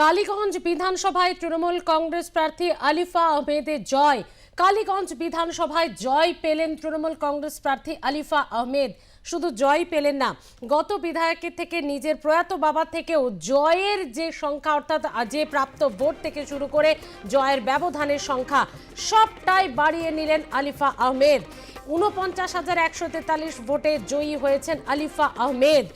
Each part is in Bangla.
কালীগঞ্জ বিধানসভায় তৃণমূল কংগ্রেস প্রার্থী আলিফা আহমেদের জয়। কালীগঞ্জ বিধানসভায় জয় পেলেন তৃণমূল কংগ্রেস প্রার্থী আলিফা আহমেদ। শুধু জয় পেলেন না, গত বিধায়কের থেকে নিজের প্রয়াত বাবা থেকেও জয়ের যে সংখ্যা, অর্থাৎ যে প্রাপ্ত ভোট থেকে শুরু করে জয়ের ব্যবধানের সংখ্যা সবটাই বাড়িয়ে নিলেন আলিফা আহমেদ। ৪৯,১৪৩ ভোটে জয়ী হয়েছেন আলিফা আহমেদ।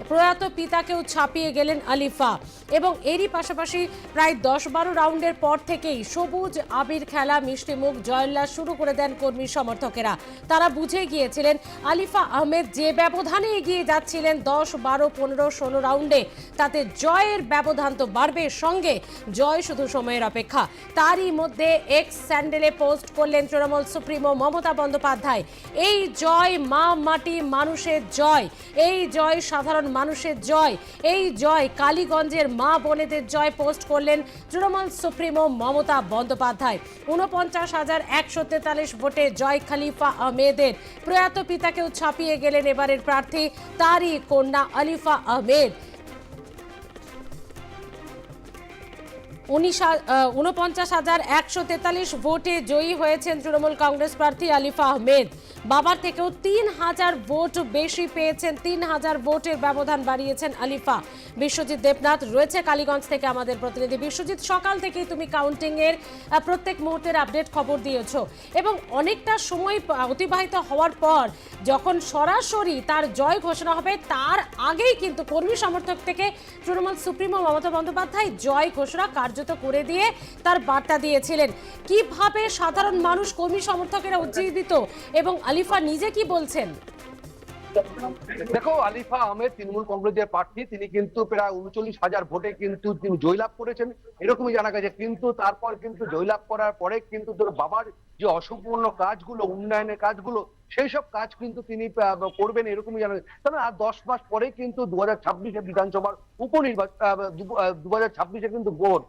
প্রয়াত পিতাকেও ছাপিয়ে গেলেন আলিফা। এবং এরই পাশাপাশি প্রায় ১০-১২ রাউন্ডের পর থেকেই সবুজ আবির খেলা, মিষ্টিমুখ, জয়োল্লাস শুরু করে দেন কর্মী সমর্থকেরা। তারা বুঝে গিয়েছিলেন আলিফা আহমেদ যে ব্যবধানে এগিয়ে যাচ্ছিলেন ১০, ১২, ১৫, ১৬ রাউন্ডে, তাতে জয়ের ব্যবধান তো বাড়বে, সঙ্গে জয় শুধু সময়ের অপেক্ষা। তারই মধ্যে এক্স স্যান্ডেলে পোস্ট করলেন তৃণমূল সুপ্রিমো মমতা বন্দ্যোপাধ্যায়। এই জয় মা মাটি মানুষের জয়, এই জয় সাধারণ মানুষের জয়, এই জয় কালীগঞ্জের মা বোনেদের জয় পোস্ট করলেন তৃণমূল সুপ্রিমো মমতা বন্দ্যোপাধ্যায়। ৪৯,১৪৩ ভোটে জয় খলিফা আহমেদের। প্রয়াত পিতাকেও ছাপিয়ে গেলেন এবারের প্রার্থী, তারই কন্যা আলিফা আহমেদ। ৪৯,১৪৩ ভোটে জয়ী হয়েছেন তৃণমূল কংগ্রেস প্রার্থী আলিফা আহমেদ। বাবার থেকেও ৩,০০০ ভোট বেশি পেয়েছেন, ৩,০০০ ভোটের ব্যবধান বাড়িয়েছেন আলিফা। বিশ্বজিৎ দেবনাথ রয়েছে কালীগঞ্জ থেকে আমাদের প্রতিনিধি। বিশ্বজিৎ, সকাল থেকেই তুমি কাউন্টিং এর প্রত্যেক মুহূর্তের আপডেট খবর দিয়েছো এবং অনেকটা সময় অতিবাহিত হওয়ার পর যখন সরাসরি তার জয় ঘোষণা হবে, তার আগেই কিন্তু কর্মী সমর্থক থেকে তৃণমূল সুপ্রিমো মমতা বন্দ্যোপাধ্যায় জয় ঘোষণা কার্যত করে দিয়ে তার বার্তা দিয়েছিলেন। কিভাবে সাধারণ মানুষ, কর্মী সমর্থকেরা উজ্জীবিত এবং আলিফা নিজে কি বলছেন? দেখো, আলিফা আহমেদ তৃণমূল কংগ্রেসের প্রার্থী। তিনি কিন্তু প্রায় ৩৯,০০০ ভোটে কিন্তু তিনি জয়লাভ করেছেন, এরকমই জানা গেছে। কিন্তু তারপর কিন্তু জয়লাভ করার পরে কিন্তু তোর বাবার যে অসম্পূর্ণ কাজগুলো, উন্নয়নের কাজগুলো, সেই সব কাজ কিন্তু তিনি করবেন, এরকমই জানা গেছে। কারণ আর ১০ মাস পরে কিন্তু ২০২৬ বিধানসভার উপনির্বাচন, ২০২৬ কিন্তু ভোট।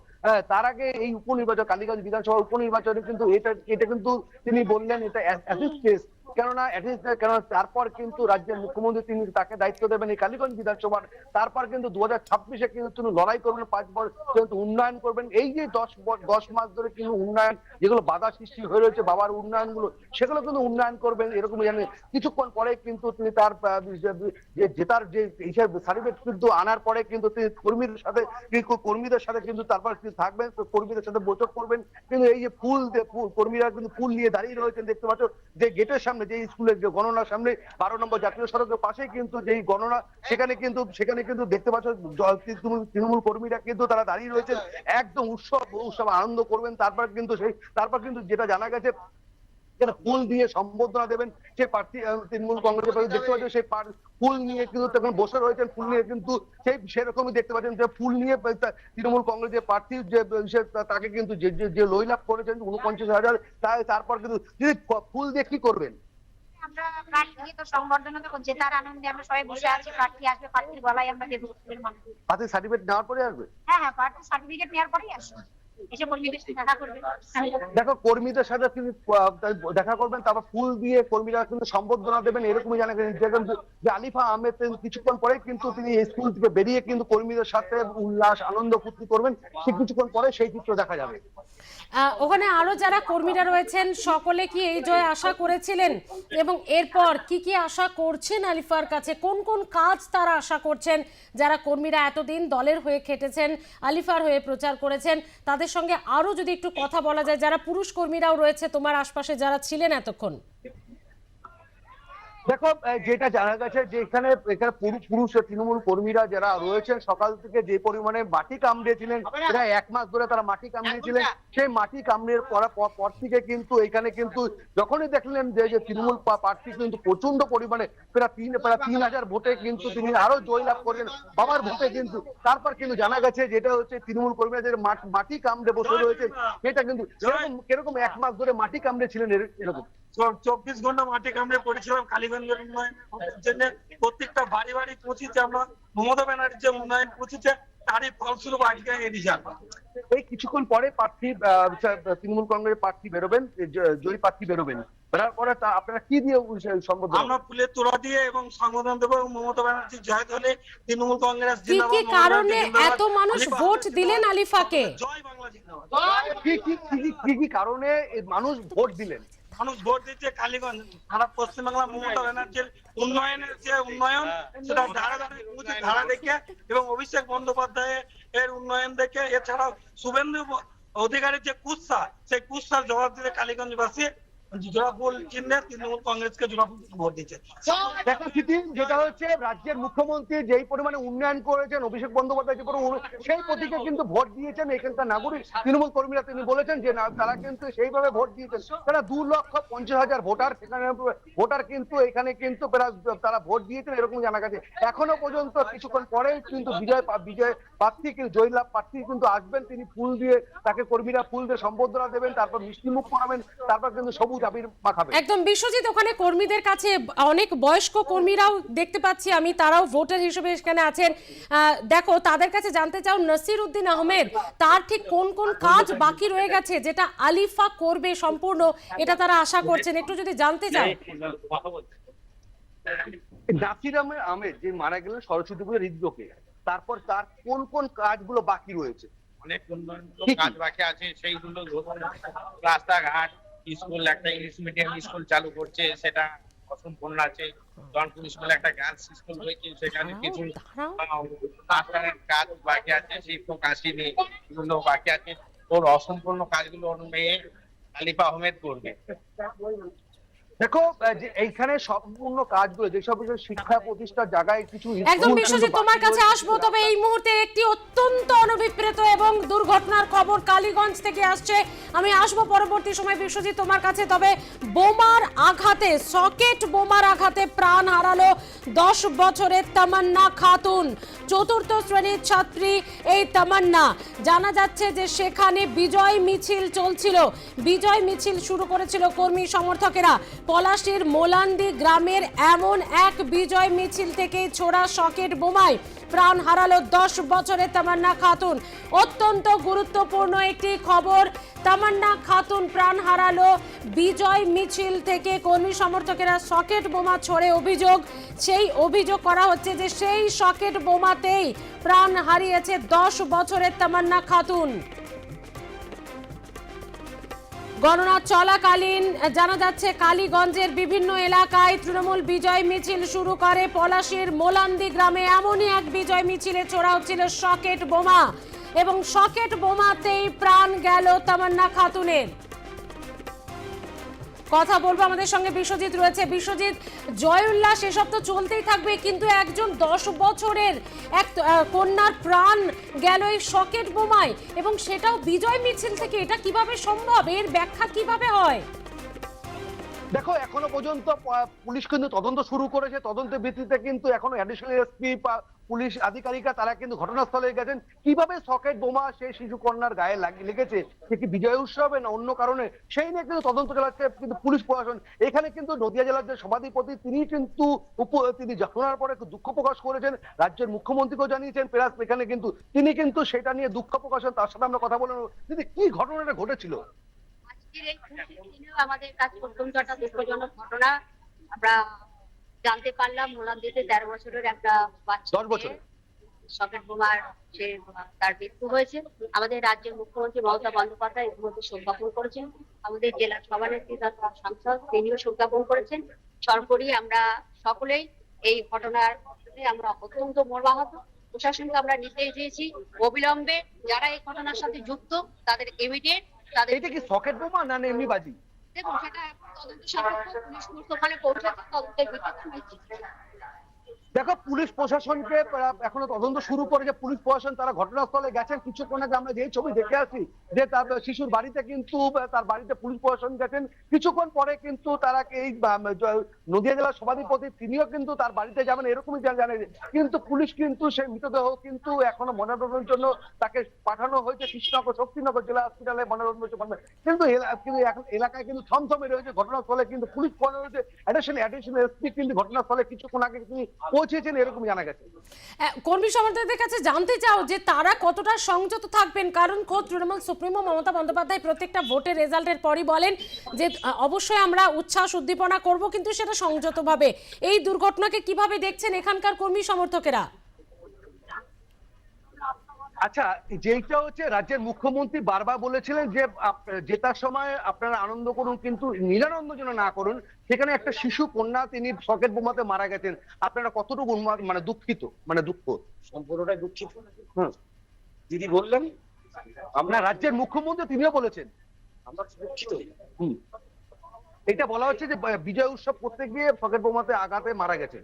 তার আগে এই উপনির্বাচন, কালীগঞ্জ বিধানসভার উপনির্বাচনে কিন্তু এটা কিন্তু তিনি বললেন এটা অ্যাসিস্ট, কেননা তারপর কিন্তু রাজ্যের মুখ্যমন্ত্রী তিনি তাকে দায়িত্ব দেবেন এই কালীগঞ্জ বিধানসভার। তারপর কিন্তু ২০২৬ কিন্তু তিনি লড়াই করবেন, ৫ বছর কিন্তু উন্নয়ন করবেন। এই যে ১০ মাস ধরে কিন্তু উন্নয়ন, যেগুলো বাধা সৃষ্টি হয়ে রয়েছে বাবার উন্নয়নগুলো, সেগুলো কিন্তু উন্নয়ন করবেন, এরকম জানেন। কিছুক্ষণ পরে কিন্তু তিনি তার জেতার যে হিসেব সার্টিফিকেট কিন্তু আনার পরে কিন্তু তিনি কর্মীদের সাথে কিন্তু তারপর থাকবেন, কর্মীদের সাথে বৈঠক করবেন। কিন্তু এই যে কর্মীরা কিন্তু ফুল নিয়ে দাঁড়িয়ে রয়েছেন, দেখতে পাচ্ছ যে গেটের সামনে, যে স্কুলের যে গণনার সামনে ১২ নম্বর জাতীয় সড়কের পাশে কিন্তু যেই গণনা, সেখানে কিন্তু দেখতে পাচ্ছ তৃণমূল কর্মীরা কিন্তু তারা দাঁড়িয়ে রয়েছেন, একদম উৎসব আনন্দ করবেন। তারপর কিন্তু যেটা জানা গেছে, ফুল দিয়ে সম্বোধনা দেবেন সেই প্রার্থী তৃণমূল কংগ্রেসের। দেখতে পাচ্ছেন সেই ফুল নিয়ে কিন্তু তখন বসে রয়েছেন, ফুল নিয়ে কিন্তু সেরকমই দেখতে পাচ্ছেন যে ফুল নিয়ে তৃণমূল কংগ্রেসের প্রার্থী যে তাকে কিন্তু যে জয়লাভ করেছেন ৪৯,০০০, তারপর কিন্তু ফুল দিয়ে কি করবেন? আমরা প্রার্থীকে তো সংবর্ধনা দেবো, জেতার আনন্দে আমরা সবাই বসে আছি। প্রার্থী আসবে, প্রার্থীর গলায় আমরা দেবো। প্রার্থী সার্টিফিকেট নেওয়ার পরে আসবে? হ্যাঁ, প্রার্থী সার্টিফিকেট নেওয়ার পরেই আসবে, এসে কর্মীদের সাথে দেখা করবে। দেখো, কর্মীদের সাথে তিনি দেখা করবেন, তারপর ফুল দিয়ে কর্মীরা কিন্তু সম্বোধনা দেবেন, এরকমই জানা গেছে। যে আলিফা আহমেদ কিছুক্ষণ পরে কিন্তু তিনি স্কুল থেকে বেরিয়ে কিন্তু কর্মীদের সাথে উল্লাস আনন্দ ফুর্তি করবেন, সে কিছুক্ষণ পরে সেই চিত্র দেখা যাবে। ওখানে আরো যারা কর্মীরা রয়েছেন সকলে কি এই জয় আশা করেছিলেন এবং এরপর কি কি আশা করছেন আলিফার কাছে? কোন কোন কাজ তারা আশা করছেন? যারা কর্মীরা এতদিন দলের হয়ে খেটেছেন, আলিফার হয়ে প্রচার করেছেন, তাদের সঙ্গে আরো যদি একটু কথা বলা যায়, যারা পুরুষ কর্মীরাও রয়েছে তোমার আশপাশে, যারা ছিলেন এতক্ষণ। দেখো, যেটা জানা গেছে যে এখানে পুরুষ তৃণমূল কর্মীরা যারা রয়েছেন, সকাল থেকে যে পরিমাণে মাটি কামড়িয়েছিলেন, প্রায় ১ মাস ধরে তারা মাটি কামড়িয়েছিলেন, সেই মাটি কামড়িয়ে পর থেকে কিন্তু এখানে কিন্তু যখনই দেখলেন যে তৃণমূল প্রার্থী কিন্তু প্রচন্ড পরিমাণে প্রায় ৩,০০০ ভোটে কিন্তু তিনি আরো জয়লাভ করলেন বাবার ভোটে। কিন্তু তারপর কিন্তু জানা গেছে যেটা হচ্ছে তৃণমূল কর্মীরা যে মাটি কামড়ে বসে রয়েছে, সেটা কিন্তু কিরকম ১ মাস ধরে মাটি কামড়েছিলেন, এরকম ২৪ ঘন্টা মাটি কামড়ে পড়েছিলাম কালীগঞ্জের উন্নয়নের জন্য। প্রত্যেকটা বাড়ি বাড়ি পৌঁছেছে, আমরা মমতা ব্যানার্জির যে উন্নয়ন পৌঁছেছে তারই ফলস্বরূপ আজকে এই রেজাল্ট। এই কিছুক্ষণ পরে প্রার্থী তৃণমূল কংগ্রেসের প্রার্থী বেরোবেন, জয়ী প্রার্থী বেরোবেন, বেরোর পরে আপনারা কি দিয়ে সম্বোধন? আমরা ফুলের তোড়া দিয়ে এবং সংবোধন দেবো এবং মমতা ব্যানার্জি জয় হলে তৃণমূল কংগ্রেস কি কি কারণে এত মানুষ ভোট দিলেন আলিফাকে? জয় বাংলা জিন্দাবাদ। কি কি কারণে মানুষ ভোট দিলেন? মানুষ ভোট দিচ্ছে কালীগঞ্জ সারা পশ্চিমবাংলা মমতা ব্যানার্জির উন্নয়নের যে উন্নয়ন সেটা ধারা ধারা দেখে এবং অভিষেক বন্দ্যোপাধ্যায় এর উন্নয়ন দেখে, এছাড়াও শুভেন্দু অধিকারীর যে কুৎসা, সেই কুৎসার জবাব দিতে কালীগঞ্জবাসী জোড়াফুল চিহ্নে তৃণমূল কংগ্রেসকে জোড়াফুল ভোট দিচ্ছে। দেখো স্মৃতি, যেটা হচ্ছে রাজ্যের মুখ্যমন্ত্রী যেই পরিমাণে উন্নয়ন করেছেন, অভিষেক বন্দ্যোপাধ্যায় যে পরিমাণে সেই প্রতীকে কিন্তু ভোট দিয়েছেন এখানকার নাগরিক তৃণমূল কর্মীরা। তিনি বলেছেন যে তারা কিন্তু সেইভাবে ভোট দিয়েছেন। তারা 2,50,000 ভোটার, সেখানে ভোটার কিন্তু এখানে কিন্তু তারা ভোট দিয়েছেন এরকম জানা গেছে। এখনো পর্যন্ত কিছুক্ষণ পরেই কিন্তু বিজয় প্রার্থী জয়লাভ প্রার্থী কিন্তু আসবেন, তিনি ফুল দিয়ে তাকে কর্মীরা ফুল দিয়ে সম্বর্ধনা দেবেন, তারপর মিষ্টি মুখ করাবেন, তারপর কিন্তু সবুজ আবির মাখাবেন। একদম বিশ্বজিৎ, ওখানে কর্মীদের কাছে অনেক বয়স্ক কর্মীরাও দেখতে পাচ্ছি আমি, তারাও ভোটার হিসেবে এখানে আছেন। দেখো, তাদের কাছে জানতে চাও নাসির উদ্দিন আহমেদ তার ঠিক কোন কোন কাজ বাকি রয়ে গেছে যেটা আলিফা করবে সম্পূর্ণ, এটা তারা আশা করছেন, একটু যদি জানতে চাও। নাসির আহমেদ যে মারা গেলেন সরস্বতী পুজোর হৃদরোগে, তারপর তার কোন কোন কাজগুলো বাকি রয়েছে? অনেক কাজ বাকি আছে, সেইগুলো রাস্তাঘাট, স্কুল, একটা ইংলিশ মিডিয়াম স্কুল চালু করছে, সেটা অসম্পূর্ণ আছে। জনপুর স্কুলে একটা গার্লস স্কুল হয়েছে, সেখানে কিছু রাস্তাঘাট কাজ বাকি আছে, শিক্ষক আসেনি, এগুলো বাকি আছে। ওর অসম্পূর্ণ কাজগুলো ওর মেয়ে আলিফা আহমেদ করবে। দেখো যে এইখানে সম্পূর্ণ কাজগুলো যেসব শিক্ষা প্রতিষ্ঠার জায়গায় কিছু একদম বিশ্বজিৎ, তোমার কাছে আসবো, তবে এই মুহূর্তে একটি অত্যন্ত অনভিপ্রেত এবং দুর্ঘটনার খবর কালীগঞ্জ থেকে আসছে। আমি আসবো পরবর্তী সময় বিশ্বজিৎ তোমার কাছে। তবে বোমার আঘাতে, সকেট বোমার আঘাতে প্রাণ হারালো 10 বছরের তামান্না খাতুন, চতুর্থ শ্রেণীর ছাত্রী এই তামান্না। জানা যাচ্ছে যে সেখানে বিজয় মিছিল চলছিল, বিজয় মিছিল শুরু করেছিল কর্মী সমর্থকেরা। পলাশীর মোলান্দি গ্রামের এমন এক বিজয় মিছিল থেকে ছোড়া সকেট বোমায় প্রাণ হারালো 10 বছরের তামান্না খাতুন। অত্যন্ত গুরুত্বপূর্ণ একটি খবর, তামান্না খাতুন প্রাণ হারালো বিজয় মিছিল থেকে। কর্মী সমর্থকেরা সকেট বোমা ছোড়ে অভিযোগ, সেই অভিযোগ করা হচ্ছে যে সেই সকেট বোমাতেই প্রাণ হারিয়েছে 10 বছরের তামান্না খাতুন। গণনা চলাকালীন জানা যাচ্ছে কালীগঞ্জের বিভিন্ন এলাকায় তৃণমূল বিজয় মিছিল শুরু করে। পলাশীর মোলান্দি গ্রামে এমনই এক বিজয় মিছিলে ছোড়া হচ্ছিল সকেট বোমা এবং সকেট বোমাতেই প্রাণ গেল তামান্না খাতুনের। কথা বলবো, আমাদের সঙ্গে বিশ্বজিৎ রয়েছে। বিশ্বজিৎ, জয় উল্লাস এসব তো চলতেই থাকবে, কিন্তু একজন 10 বছরের এক কন্যার প্রাণ গেল এই সকেট বোমায় এবং সেটাও বিজয় মিছিল থেকে, এটা কিভাবে সম্ভব? এর ব্যাখ্যা কিভাবে হয়? দেখো, এখনো পর্যন্ত পুলিশ কিন্তু তদন্ত শুরু করেছে। তদন্তের ভিত্তিতে কিন্তু এখনো অ্যাডিশনাল এসপি পুলিশ আধিকারিকরা তারা কিন্তু ঘটনাস্থলে গেছেন। কিভাবে সকেট বোমা সেই শিশু কন্যার গায়ে লেগেছে, সে কি বিজয় উৎসবে না অন্য কারণে, সেই নিয়ে কিন্তু তদন্ত চালাচ্ছে কিন্তু পুলিশ প্রশাসন। এখানে কিন্তু নদিয়া জেলার যে সভাধিপতি তিনি কিন্তু তিনি ঘটনার পরে দুঃখ প্রকাশ করেছেন, রাজ্যের মুখ্যমন্ত্রীকেও জানিয়েছেন। প্লাস এখানে কিন্তু তিনি কিন্তু সেটা নিয়ে দুঃখ প্রকাশ, তার সাথে আমরা কথা বলে যদি কি ঘটনাটা ঘটেছিল। আমাদের কাছে অত্যন্ত একটা দুঃখজনক ঘটনা আমরা জানতে পারলাম। মোলান্দিতে 13 বছরের একটা বাচ্চা 10 বছর সকেট বোমার সে তার মৃত্যু হয়েছে। আমাদের রাজ্যের মুখ্যমন্ত্রী মমতা বন্দ্যোপাধ্যায় ইতিমধ্যে শোক জ্ঞাপন করেছেন। আমাদের জেলার সভানেত্রী তথা সাংসদ তিনিও শোক জ্ঞাপন করেছেন। সর্বোপরি আমরা সকলেই এই ঘটনার আমরা অত্যন্ত মর্মাহত। প্রশাসনকে আমরা নির্দেশ দিয়েছি অবিলম্বে যারা এই ঘটনার সাথে যুক্ত তাদের ইমিডিয়েট তাদের। এটা কি সকেট বোমা না এমনি বাজি? দেখুন, সেটা তদন্ত সাপেক্ষ, পুলিশ ওখানে পৌঁছেছে, তদন্তের ভিত্তিতে। দেখো, পুলিশ প্রশাসনকে এখনো তদন্ত শুরু করেছে। পুলিশ প্রশাসন তারা ঘটনাস্থলে গেছেন। কিছুক্ষণ আগে আমরা যে ছবি দেখে আসি যে তার শিশুর বাড়িতে কিন্তু তার বাড়িতে পুলিশ প্রশাসন গেছেন। কিছুক্ষণ পরে কিন্তু তারা এই নদিয়া জেলার সভাধিপতি তিনিও কিন্তু তার বাড়িতে যাবেন এরকমই জানে। কিন্তু পুলিশ কিন্তু সেই মৃতদেহ কিন্তু এখনো ময়নাতদন্তের জন্য তাকে পাঠানো হয়েছে কৃষ্ণনগর শক্তিনগর জেলা হসপিটালে ময়নাতদন্ত। কিন্তু এখন এলাকায় কিন্তু থমথমে রয়েছে ঘটনাস্থলে। কিন্তু পুলিশ অ্যাডিশনাল এসপি কিন্তু ঘটনাস্থলে কিছুক্ষণ আগে তিনি পৌঁছেছেন এরকম জানা গেছে। কর্মী সমর্থকদের কাছে জানতে চাও যে তারা কতটা সংযত থাকবেন, কারণ খোদ তৃণমূল সুপ্রিমো মমতা বন্দ্যোপাধ্যায় প্রত্যেকটা ভোটের রেজাল্টের পরই বলেন যে অবশ্যই আমরা উচ্ছ্বাস উদ্দীপনা করব, কিন্তু সেটা সংযতভাবে। এই দুর্ঘটনাকে কিভাবে দেখছেন এখানকার কর্মী সমর্থকেরা? আচ্ছা, যেটা হচ্ছে রাজ্যের মুখ্যমন্ত্রী বারবার বলেছিলেন যে জেতার সময় আপনারা আনন্দ করুন কিন্তু নিরানন্দ যেন না করুন। সেখানে একটা শিশু কন্যা তিনি সকেট বোমাতে মারা গেছেন। আপনারা কতটুকু মানে দুঃখিত, মানে দুঃখ? সম্পূর্ণটাই দুঃখিত। হুম। দিদি বললেন আপনার রাজ্যের মুখ্যমন্ত্রী তিনিও বলেছেন। আমরা দুঃখিত। এটা বলা হচ্ছে যে বিজয় উৎসব করতে গিয়ে সকেট বোমাতে আঘাতে মারা গেছে।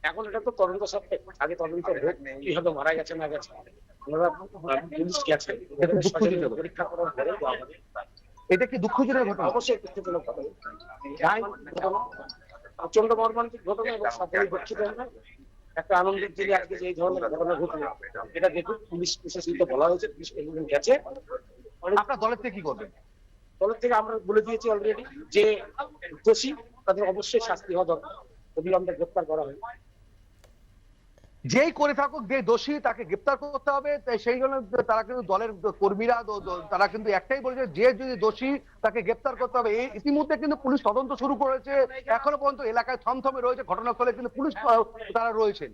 এখন এটা তো তদন্ত সাপেক্ষ, আগে তদন্ত হোক কি হয়তো মারা গেছে না গেছে। আমরা পুলিশ গেছে পরীক্ষা করার পরে এটা কি দুঃখজনক ঘটনা? অবশ্যই দুঃখজনক ঘটনা, প্রচন্ড মর্মান্তিক ঘটনা এবং সকলেই দুঃখিত হয়। একটা আনন্দের দিনে আজকে যে এই ধরনের ঘটনা ঘটলো, এটা দেখুন পুলিশ প্রশাসনকে বলা হয়েছে, পুলিশ প্রশাসন গেছে। আপনার দলের থেকে কি করবেন? দলের থেকে আমরা বলে দিয়েছি অলরেডি যে দোষী তাদের অবশ্যই শাস্তি হওয়া দরকার, অবিলম্বে গ্রেপ্তার করা হয়। যেই করে থাকুক, যে দোষী তাকে গ্রেপ্তার করতে হবে। তাই সেই জন্য তারা কিন্তু দলের কর্মীরা তারা কিন্তু একটাই বলেছে যে যদি দোষী তাকে গ্রেপ্তার করতে হবে। এই ইতিমধ্যে কিন্তু পুলিশ তদন্ত শুরু করেছে। এখনো পর্যন্ত এলাকায় থমথমে রয়েছে, ঘটনাস্থলে কিন্তু পুলিশ তারা রয়েছেন।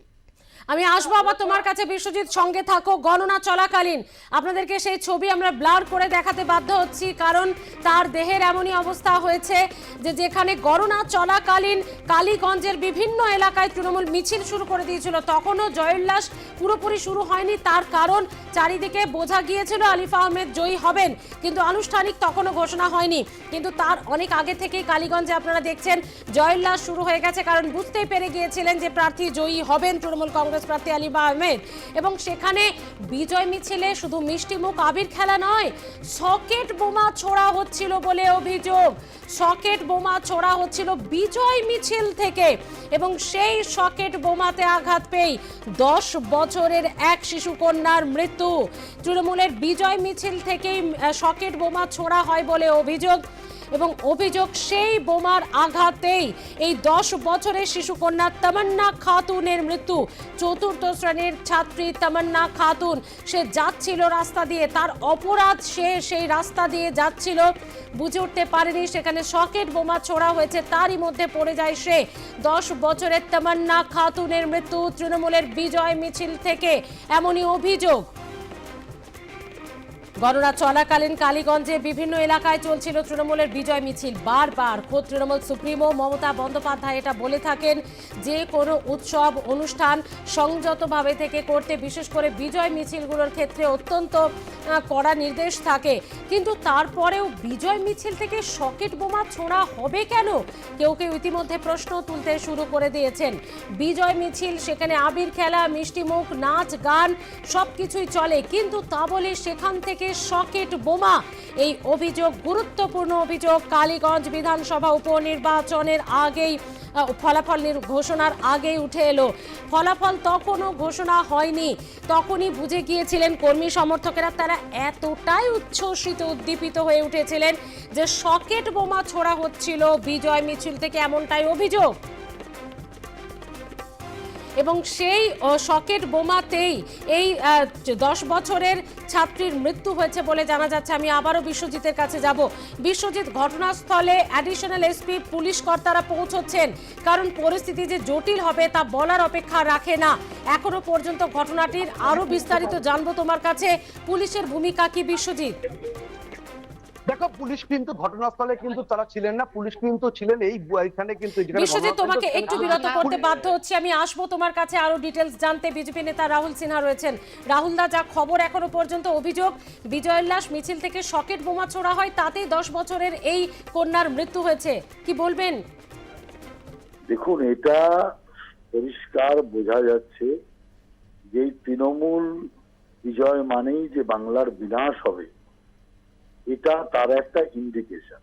আমি আসবো আবার তোমার কাছে বিশ্বজিৎ, সঙ্গে থাকো। গণনা চলাকালীন আপনাদেরকে সেই ছবি আমরা ব্লার করে দেখাতে বাধ্য হচ্ছি, কারণ তার দেহের এমনই অবস্থা হয়েছে যে যেখানে গণনা চলাকালীন কালীগঞ্জের বিভিন্ন এলাকায় তৃণমূল মিছিল শুরু করে দিয়েছিল, তখনও জয়োল্লাস পুরোপুরি শুরু হয়নি। তার কারণ চারিদিকে বোঝা গিয়েছিল আলিফা আহমেদ জয়ী হবেন, কিন্তু আনুষ্ঠানিক তখনও ঘোষণা হয়নি। কিন্তু তার অনেক আগে থেকেই কালীগঞ্জে আপনারা দেখছেন জয়োল্লাস শুরু হয়ে গেছে, কারণ বুঝতেই পেরে গিয়েছিলেন যে প্রার্থী জয়ী হবেন তৃণমূল কংগ্রেস প্রার্থী আলিফা আহমেদ। এবং সেখানে বিজয় মিছিলে শুধু মিষ্টি মুখ আবির খেলা নয়, সকেট বোমা ছোড়া হচ্ছিল বলে অভিযোগ। সকেট বোমা ছোড়া হচ্ছিল বিজয় মিছিল থেকে, এবং সেই সকেট বোমাতে আঘাত পেয়ে 10 বছরের এক শিশু কন্যার মৃত্যু। তৃণমূলের বিজয় মিছিল থেকেই সকেট বোমা ছোড়া হয় বলে অভিযোগ, এবং অভিযোগ সেই বোমার আঘাতেই এই 10 বছরের শিশু কন্যা তামান্না খাতুনের মৃত্যু। চতুর্থ শ্রেণীর ছাত্রী তামান্না খাতুন, সে যাচ্ছিল রাস্তা দিয়ে, তার অপরাধ সে সেই রাস্তা দিয়ে যাচ্ছিল, বুঝে উঠতে পারেনি সেখানে সকেট বোমা ছোড়া হয়েছে, তারই মধ্যে পড়ে যায় সে। 10 বছরের তামান্না খাতুনের মৃত্যু তৃণমূলের বিজয় মিছিল থেকে, এমনই অভিযোগ। গণনা চলাকালীন কালীগঞ্জে বিভিন্ন এলাকায় চলছিল তৃণমূলের বিজয় মিছিল। বারবার খোদ তৃণমূল সুপ্রিমো মমতা বন্দ্যোপাধ্যায় এটা বলে থাকেন যে কোনো উৎসব অনুষ্ঠান সংযতভাবে থেকে করতে, বিশেষ করে বিজয় মিছিলগুলোর ক্ষেত্রে অত্যন্ত কড়া নির্দেশ থাকে। কিন্তু তারপরেও বিজয় মিছিল থেকে সকেট বোমা ছোড়া হবে কেন? কেউ কেউ ইতিমধ্যে প্রশ্ন তুলতে শুরু করে দিয়েছেন। বিজয় মিছিল, সেখানে আবির খেলা, মিষ্টিমুখ, নাচ গান সবকিছুই চলে, কিন্তু তা বলে সেখান থেকে সকেট বোমা। এই অভিযোগ, গুরুত্বপূর্ণ অভিযোগ, কালীগঞ্জ বিধানসভা উপনির্বাচনের আগেই, ফলাফল ঘোষণার আগেই উঠে এলো। ফলাফল তখনও ঘোষণা হয়নি, তখনই বুঝে গিয়েছিলেন কর্মী সমর্থকেরা, তারা এতটাই উচ্ছ্বসিত উদ্দীপিত হয়ে উঠেছিলেন যে সকেট বোমা ছোড়া হচ্ছিল বিজয় মিছিল থেকে, এমনটাই অভিযোগ। এবং সেই সকেট বোমাতেই এই 10 বছরের ছাত্রীর মৃত্যু হয়েছে বলে জানা যাচ্ছে। আমি আবারও বিশ্বজিতের কাছে যাব। বিশ্বজিৎ, ঘটনাস্থলে অ্যাডিশনাল এসপি পুলিশ কর্তারা পৌঁছচ্ছেন, কারণ পরিস্থিতি যে জটিল হবে তা বলার অপেক্ষা রাখে না। এখনো পর্যন্ত ঘটনাটির আরো বিস্তারিত জানবো তোমার কাছে, পুলিশের ভূমিকা কি বিশ্বজিৎ? দেখো, পুলিশ কিন্তু ঘটনাস্থলে কিন্তু তারা ছিলেন না, পুলিশ কিন্তু ছিলেন এইখানে কিন্তু। বিশ্বজিৎ, তোমাকে একটু বিরত করতে বাধ্য হচ্ছি, আমি আসবো তোমার কাছে আরো ডিটেলস জানতে। বিজেপি নেতা রাহুল সিনহা রয়েছেন। রাহুল দা, যা খবর এখনো পর্যন্ত, অভিযোগ বিজয়োল্লাস মিছিল থেকে সকেট বোমা ছোড়া হয়, তাতেই 10 বছরের এই কন্যার মৃত্যু হয়েছে, কি বলবেন? দেখুন, এটা পরিষ্কার বোঝা যাচ্ছে যে তৃণমূল বিজয় মানেই যে বাংলার বিনাশ হবে, এটা তার একটা ইন্ডিকেশন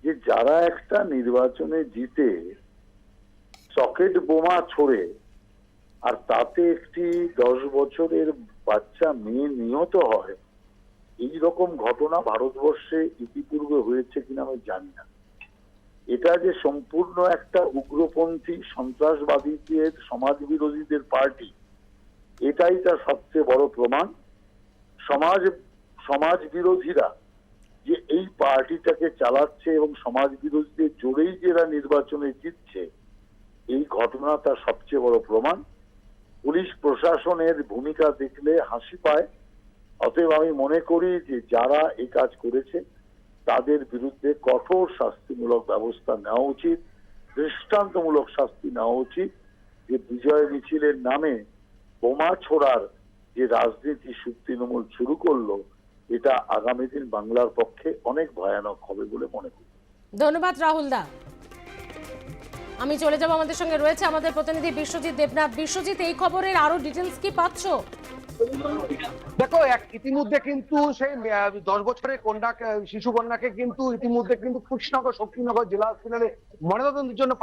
যে যারা একটা নির্বাচনে জিতে সকেট বোমা ছোড়ে আর তাতে একটি 10 বছরের বাচ্চা মেয়ে নিহত হয়, এই রকম ঘটনা ভারতবর্ষে ইতিপূর্বে হয়েছে কিনা আমি জানি না। এটা যে সম্পূর্ণ একটা উগ্রপন্থী সন্ত্রাসবাদীদের সমাজ বিরোধীদের পার্টি, এটাই তার সবচেয়ে বড় প্রমাণ। সমাজ বিরোধীরা যে এই পার্টিটাকে চালাচ্ছে এবং সমাজ বিরোধীদের জোরেই যারা নির্বাচনে জিতছে, এই ঘটনা তার সবচেয়ে বড় প্রমাণ। পুলিশ প্রশাসনের ভূমিকা দেখলে হাসি পায়। অতএব আমি মনে করি যে যারা এই কাজ করেছে তাদের বিরুদ্ধে কঠোর শাস্তিমূলক ব্যবস্থা নেওয়া উচিত, দৃষ্টান্তমূলক শাস্তি নেওয়া উচিত। যে বিজয় মিছিলের নামে বোমা ছোড়ার যে রাজনীতি তৃণমূল শুরু করলো, এটা আগামী দিন বাংলার পক্ষে অনেক ভয়ানক হবে বলে মনে করি। ধন্যবাদ রাহুল দা। আমি চলে যাব, আমাদের সঙ্গে রয়েছে আমাদের প্রতিনিধি বিশ্বজিৎ দেবনাথ। বিশ্বজিৎ, এই খবরের আরো ডিটেলস কি পাচ্ছ? দেখো, ইতিমধ্যে কিন্তু সেই 10 বছরের শিশু কন্যাকে কিন্তু ইতিমধ্যে কিন্তু কৃষ্ণনগর শক্তিনগর জেলা হাসপাতালে ময়নাতদন্তের জন্য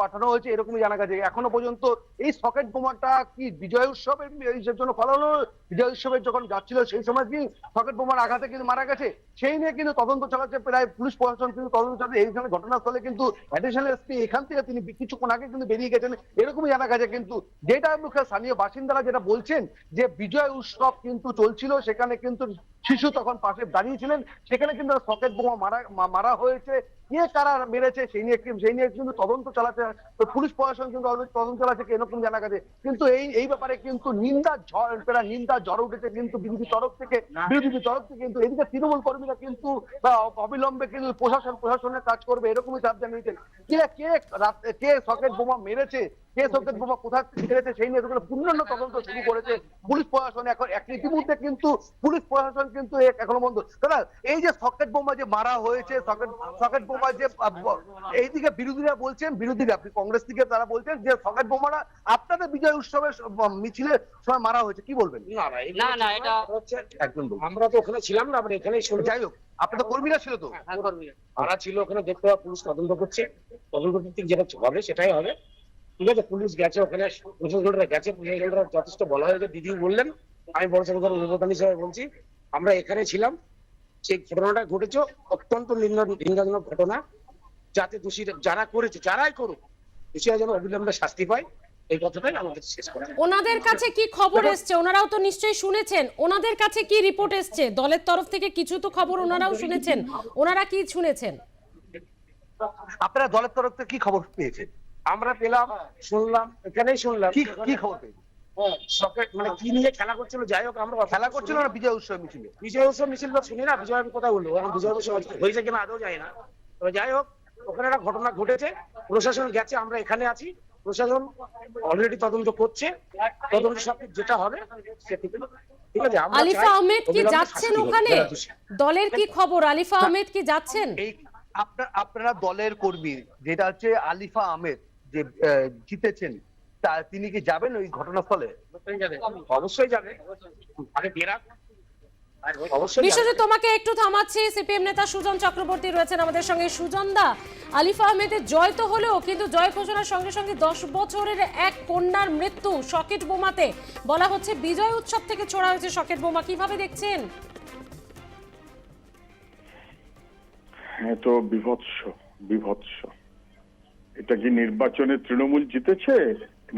পাঠানো হয়েছে, এরকমই জানা গেছে। এখনো পর্যন্ত এই সকেট বোমাটা কি বিজয় উৎসবের জন্য ফলানো, বিজয় উৎসবের যখন যাচ্ছিল সেই সময় কি সকেট বোমার আঘাতে কিন্তু মারা গেছে, সেই নিয়ে কিন্তু তদন্ত চালাচ্ছে প্রায় পুলিশ প্রশাসন। কিন্তু তদন্ত চালাচ্ছে এইখানে ঘটনাস্থলে কিন্তু অ্যাডিশনাল এসপি এখান থেকে তিনি কিছুক্ষণ আগে কিন্তু বেরিয়ে গেছেন, এরকমই জানা গেছে। কিন্তু যেটা স্থানীয় বাসিন্দারা যেটা বলছেন যে বিজয় উৎসব কিন্তু চলছিল, সেখানে কিন্তু শিশু তখন পাশে দাঁড়িয়েছিলেন, সেখানে কিন্তু সকেট বোমা মারা হয়েছে। কে কারা মেরেছে সেই নিয়ে কিন্তু তদন্ত চালাচ্ছে পুলিশ প্রশাসন, কিন্তু তদন্ত চালাচ্ছে এরকম জানা গেছে। কিন্তু এই ব্যাপারে কিন্তু নিন্দার ঝড় উঠেছে কিন্তু বিরোধী তরফ থেকে কিন্তু এদিকে তৃণমূল কর্মীরা কিন্তু অবিলম্বে কিন্তু প্রশাসনের কাজ করবে এরকমই চাপ জানিয়েছেন। কে সকেট বোমা মেরেছে, কে সকেট বোমা কোথা থেকে মেরেছে সেই নিয়ে পূর্ণাঙ্গ তদন্ত শুরু করেছে পুলিশ প্রশাসন। এখন ইতিমধ্যে কিন্তু পুলিশ প্রশাসন কিন্তু এখনো বন্ধ। দাদা, এই যে সকেট বোমা যে মারা হয়েছে, সকেট বোমা যে এইদিকে বিরোধীরা বলছেন, আপনি কংগ্রেস থেকে তারা বলছেন যে সকেট বোমাটা আপনাদের বিজয় উৎসবের মিছিলের সময় মারা হয়েছে, কি বলবেন? না, এটা হচ্ছে একদম আমরা তো ওখানে ছিলাম না, আমরা এখানেই শুনি। যাই হোক, আপনাদের কর্মীরা ছিল তো, তারা ছিল ওখানে, দেখতে পাওয়া পুলিশ তদন্ত করছে, তদন্ত ভিত্তিক যেটা হবে সেটাই হবে। ঠিক আছে, পুলিশ গেছে ওখানে, প্রশাসনরা গেছে, প্রশাসনরা যথেষ্ট বলা হয়েছে। দিদি বললেন, আমি বড় সরকার উপপ্রধান হিসেবে বলছি, আমরা এখানে ছিলাম, সেই ঘটনাটা ঘটেছে অত্যন্ত নিন্দাজনক ঘটনা। যাতে দোষীরা যারা করেছে, যারাই করুক, দোষীরা যেন অবিলম্বে শাস্তি পায়, এই কথাটাই আমাদের শেষ করা। ওনাদের কাছে কি খবর এসছে? ওনারাও তো নিশ্চয়ই শুনেছেন, ওনাদের কাছে কি রিপোর্ট এসছে? দলের তরফ থেকে কিছু তো খবর ওনারাও শুনেছেন, ওনারা কি শুনেছেন? আপনারা দলের তরফ থেকে কি খবর পেয়েছেন? আমরা পেলাম, শুনলাম, এখানেই শুনলাম। কি খবর পেয়েছেন? সকেট মানে কি নিয়ে খেলা করছিল, যাই হোক আমরা খেলা করছিল না বিজয় উৎসব মিছিলে? বিজয় উৎসব মিছিল তো শুনি না, বিজয় কথা বলবো, এখন বিজয় উৎসব হয়েছে কিনা আদৌ যায় না। তবে যাই হোক, ওখানে একটা ঘটনা ঘটেছে, প্রশাসন গেছে, আমরা এখানে আছি, প্রশাসন অলরেডি তদন্ত করছে, তদন্ত সব যেটা হবে ঠিক আছে। আলিফা আহমেদ কি যাচ্ছেন ওখানে? দলের কি খবর? আলিফা আহমেদ কি যাচ্ছেন? এই আপনারা দলের কর্মী যেটা হচ্ছে আলিফা আহমেদ যে জিতেছেন, তিনি কি যাবেন ওই ঘটনাস্থলে? অবশ্যই যাবে, আগে বেরাক। বিশ্বজিৎ, তোমাকে একটু থামাচ্ছি। সিপিএম নেতা সুজন চক্রবর্তী রয়েছেন আমাদের সঙ্গে। সুজন দা, আলিফা আহমেদের জয় তো হলো, কিন্তু জয় ঘোষণার সঙ্গে সঙ্গে 10 বছরের এক কন্যার মৃত্যু সকেট বোমাতে। বলা হচ্ছে বিজয় উৎসব থেকে ছোড়া হয়েছে সকেট বোমা, কিভাবে দেখছেন? তো বিভৎস। এটা কি নির্বাচনে তৃণমূল জিতেছে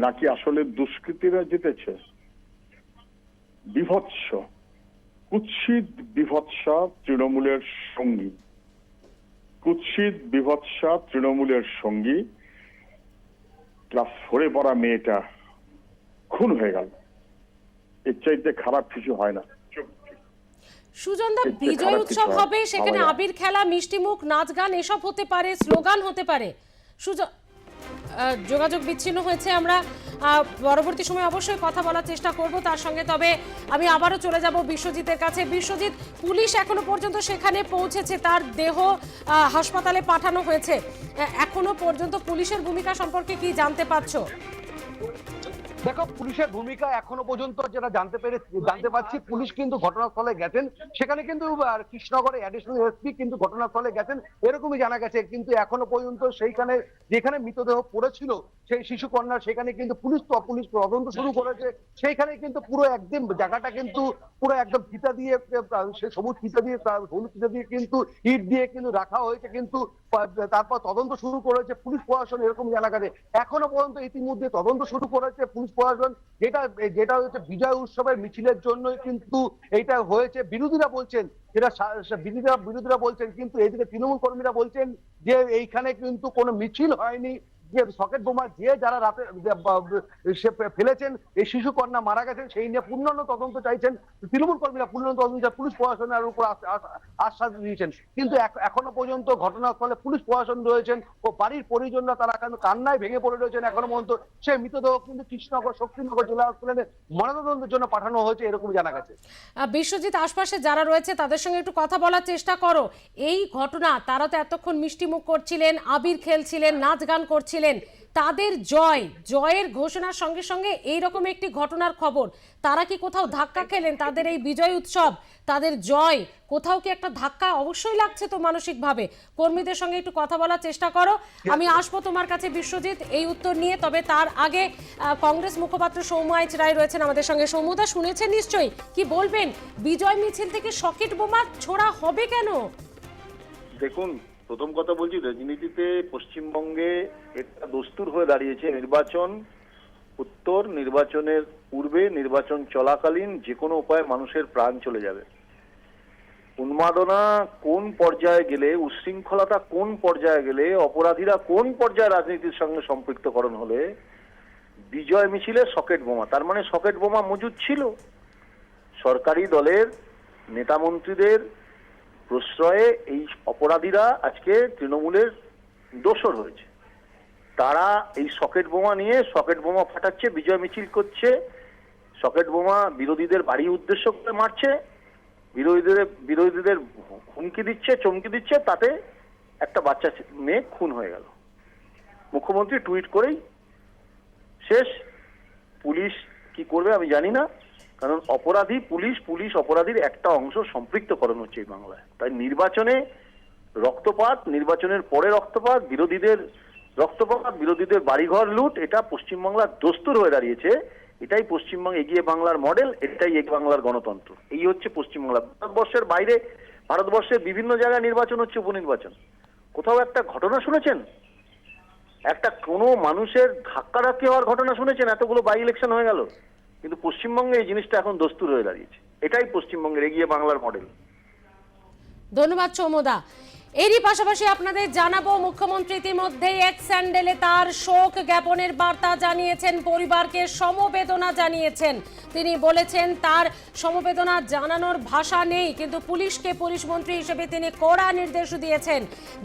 নাকি আসলে দুষ্কৃতীরা জিতেছে? বিভৎস, কুৎসিত বিভৎসা তৃণমূলের সঙ্গী। ক্লাস 4-এ পড়া মেয়েটা খুন হয়ে গেল, এর চাইতে খারাপ কিছু হয় না। সুজন দা, বিজয় উৎসব হবে, সেখানে আবির খেলা, মিষ্টিমুখ, নাচ গান এসব হতে পারে, স্লোগান হতে পারে। যোগাযোগ বিচ্ছিন্ন হয়েছে, আমরা পরবর্তী সময় অবশ্যই কথা বলার চেষ্টা করব তার সঙ্গে। তবে আমি আবারও চলে যাব বিশ্বজিতের কাছে। বিশ্বজিৎ, পুলিশ এখনো পর্যন্ত সেখানে পৌঁছেছে, তার দেহ হাসপাতালে পাঠানো হয়েছে, এখনো পর্যন্ত পুলিশের ভূমিকা সম্পর্কে কি জানতে পারছো? দেখো, পুলিশের ভূমিকা এখনো পর্যন্ত যেটা জানতে পারছি, পুলিশ কিন্তু ঘটনাস্থলে গেছেন। সেখানে কিন্তু কৃষ্ণনগরের অ্যাডিশনাল এসপি কিন্তু ঘটনাস্থলে গেছেন, এরকমই জানা গেছে। কিন্তু এখনো পর্যন্ত সেইখানে যেখানে মৃতদেহ পড়েছিল সেই শিশু কন্যা, সেখানে কিন্তু পুলিশ তদন্ত শুরু করেছে। সেইখানে কিন্তু পুরো একদম জায়গাটা কিন্তু পুরো একদম ফিতা দিয়ে, সে সবুজ ফিতা দিয়ে, হলুদ ফিতা দিয়ে কিন্তু ইট দিয়ে কিন্তু রাখা হয়েছে। কিন্তু তারপর তদন্ত শুরু করেছে পুলিশ প্রশাসন, এরকম জানা গেছে। এখনো পর্যন্ত ইতিমধ্যে তদন্ত শুরু করেছে পুলিশ প্রশাসন। যেটা হচ্ছে বিজয় উৎসবের মিছিলের জন্যই কিন্তু এইটা হয়েছে, বিরোধীরা বলছেন। যেটা বিরোধীরা বলছেন, কিন্তু এইদিকে তৃণমূল কর্মীরা বলছেন যে এইখানে কিন্তু কোনো মিছিল হয়নি। যে সকেট বোমা যারা রাতে ফেলেছেন, এই শিশু কন্যা মারা গেছেন, সেই নিয়ে পূর্ণাঙ্গ তদন্ত চাইছেন তৃণমূল কর্মীরা। পূর্ণাঙ্গ তদন্ত পুলিশ প্রশাসনের উপর আশ্বাস দিয়েছেন। কিন্তু এখনো পর্যন্ত ঘটনাস্থলে পুলিশ প্রশাসন রয়েছেন ও বাড়ির পরিজনরা তারা কিন্তু কান্নায় ভেঙে পড়ে রয়েছেন। এখনো পর্যন্ত সেই মৃতদেহ কিন্তু কৃষ্ণনগর শক্তিনগর জেলা হাসপাতালে ময়নাতদন্তের জন্য পাঠানো হয়েছে, এরকম জানা গেছে। বিশ্বজিৎ, আশপাশে যারা রয়েছে তাদের সঙ্গে একটু কথা বলার চেষ্টা করো। এই ঘটনা, তারা তো এতক্ষণ মিষ্টি মুখ করছিলেন, আবির খেলছিলেন, নাচ গান করছিলেন, তাদের জয়ের ঘোষণার সঙ্গে সঙ্গে এইরকম একটি ঘটনার খবর, তারা কি কোথাও ধাক্কা খেলেন? তাদের এই বিজয় উৎসব, তাদের জয়, কোথাও কি একটা ধাক্কা অবশ্যই লাগছে তো মানসিকভাবে? কর্মীদের সঙ্গে একটু কথা বলার চেষ্টা করো। আমি আসবো তোমার কাছে বিশ্বজিৎ এই উত্তর নিয়ে। তবে তার আগে কংগ্রেস মুখপাত্র সৌম্য আইচ রায় রয়েছেন আমাদের সঙ্গে। সৌম্যদা, শুনেছেন নিশ্চয়ই, কি বলবেন? বিজয় মিছিল থেকে সকেট বোমা ছোড়া হবে কেন? দেখুন, প্রথম কথা বলছি, রাজনীতিতে পশ্চিমবঙ্গে একটা দস্তুর হয়ে দাঁড়িয়েছে নির্বাচন উত্তর, নির্বাচনের পূর্বে, নির্বাচন চলাকালীন যে কোনো উপায়ে মানুষের প্রাণ চলে যাবে। উন্মাদনা কোন পর্যায়ে গেলে, উচ্ছৃঙ্খলতা কোন পর্যায়ে গেলে, অপরাধীরা কোন পর্যায়ে রাজনীতির সঙ্গে সম্পৃক্তকরণ হলে বিজয় মিছিলে সকেট বোমা, তার মানে সকেট বোমা মজুদ ছিল। সরকারি দলের নেতা মন্ত্রীদের প্রশ্রয়ে এই অপরাধীরা আজকে তৃণমূলের দোসর হয়েছে। তারা এই সকেট বোমা নিয়ে সকেট বোমা ফাটাচ্ছে, বিজয় মিছিল করছে, সকেট বোমা বিরোধীদের বাড়ি উদ্দেশ্য করে মারছে, বিরোধীদের হুমকি দিচ্ছে, চমকি দিচ্ছে, তাতে একটা বাচ্চা মেয়ে খুন হয়ে গেল। মুখ্যমন্ত্রী টুইট করেই শেষ। পুলিশ কি করবে আমি জানি না, কারণ অপরাধী পুলিশ অপরাধীর একটা অংশ সম্পৃক্তকরণ হচ্ছে এই বাংলায়। তাই নির্বাচনে রক্তপাত, নির্বাচনের পরে রক্তপাত, বিরোধীদের রক্তপাত, বিরোধীদের বাড়িঘর লুট, এটা পশ্চিমবাংলার দস্তুর হয়ে দাঁড়িয়েছে। এটাই পশ্চিমবঙ্গ এগিয়ে বাংলার মডেল, এটাই এগিয়ে বাংলার গণতন্ত্র। এই হচ্ছে পশ্চিমবাংলা। ভারতবর্ষের বাইরে, ভারতবর্ষের বিভিন্ন জায়গায় নির্বাচন হচ্ছে, উপনির্বাচন। কোথাও একটা ঘটনা শুনেছেন? একটা কোনো মানুষের ধাক্কাধাক্কি হওয়ার ঘটনা শুনেছেন? এতগুলো বাই ইলেকশন হয়ে গেল, কিন্তু পশ্চিমবঙ্গে এই জিনিসটা এখন দস্তুর হয়ে দাঁড়িয়েছে। এটাই পশ্চিমবঙ্গের এগিয়ে বাংলার মডেল। ধন্যবাদ সৌম্যদা। এরই পাশাপাশি আপনাদের জানাবো, মুখ্যমন্ত্রী ইতিমধ্যেই এক্স হ্যান্ডেলে তার শোক জ্ঞাপনের বার্তা জানিয়েছেন, পরিবারকে সমবেদনা জানিয়েছেন। তিনি বলেছেন তার সমবেদনা জানানোর ভাষা নেই, কিন্তু পুলিশকে, পুলিশ মন্ত্রী হিসেবে তিনি কড়া নির্দেশ দিয়েছেন।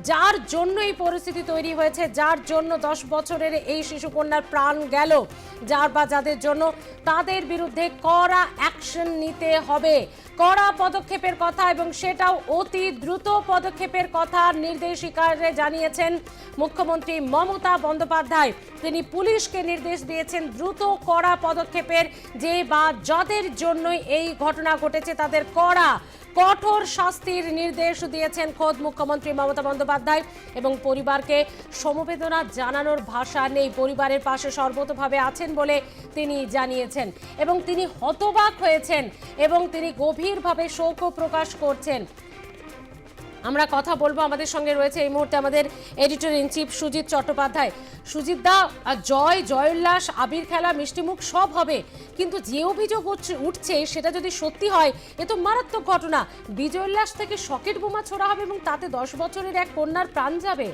যার জন্য এই পরিস্থিতি তৈরি হয়েছে, যার জন্য 10 বছরের এই শিশুকন্যার প্রাণ গেল, যাদের জন্য, তাদের বিরুদ্ধে কড়া অ্যাকশন নিতে হবে। কড়া পদক্ষেপের কথা, এবং সেটাও অতি দ্রুত পদক্ষেপের কথা নির্দেশিকারে জানিয়েছেন মুখ্যমন্ত্রী মমতা বন্দ্যোপাধ্যায়। তিনি পুলিশকে নির্দেশ দিয়েছেন দ্রুত কড়া পদক্ষেপের, যে বা যাদের জন্যই এই ঘটনা ঘটেছে তাদের কঠোর শাস্তির নির্দেশ দিয়েছেন খোদ মুখ্যমন্ত্রী মমতা বন্দ্যোপাধ্যায়। এবং পরিবারকে সমবেদনা জানানোর ভাষা নেই, পরিবারের পাশে সর্বতোভাবে আছেন বলে তিনি জানিয়েছেন। এবং তিনি হতবাক হয়েছেন এবং তিনি গভীরভাবে শোক প্রকাশ করছেন। আমরা কথা বলবো, আমাদের সঙ্গে রয়েছে এই মুহূর্তে আমাদের editor in chief Sujit Chattopadhyay. Sujit দা, জয়োল্লাস, আবির খেলা, মিষ্টিমুখ সব হবে, কিন্তু যে অভিযোগ উঠছে সেটা যদি সত্যি হয়, এ তো মারাত্মক ঘটনা। বিজয়োল্লাস থেকে সকেট বোমা ছোড়া হবে এবং তাতে 10 বছরের এক কন্যার প্রাণ যাবে।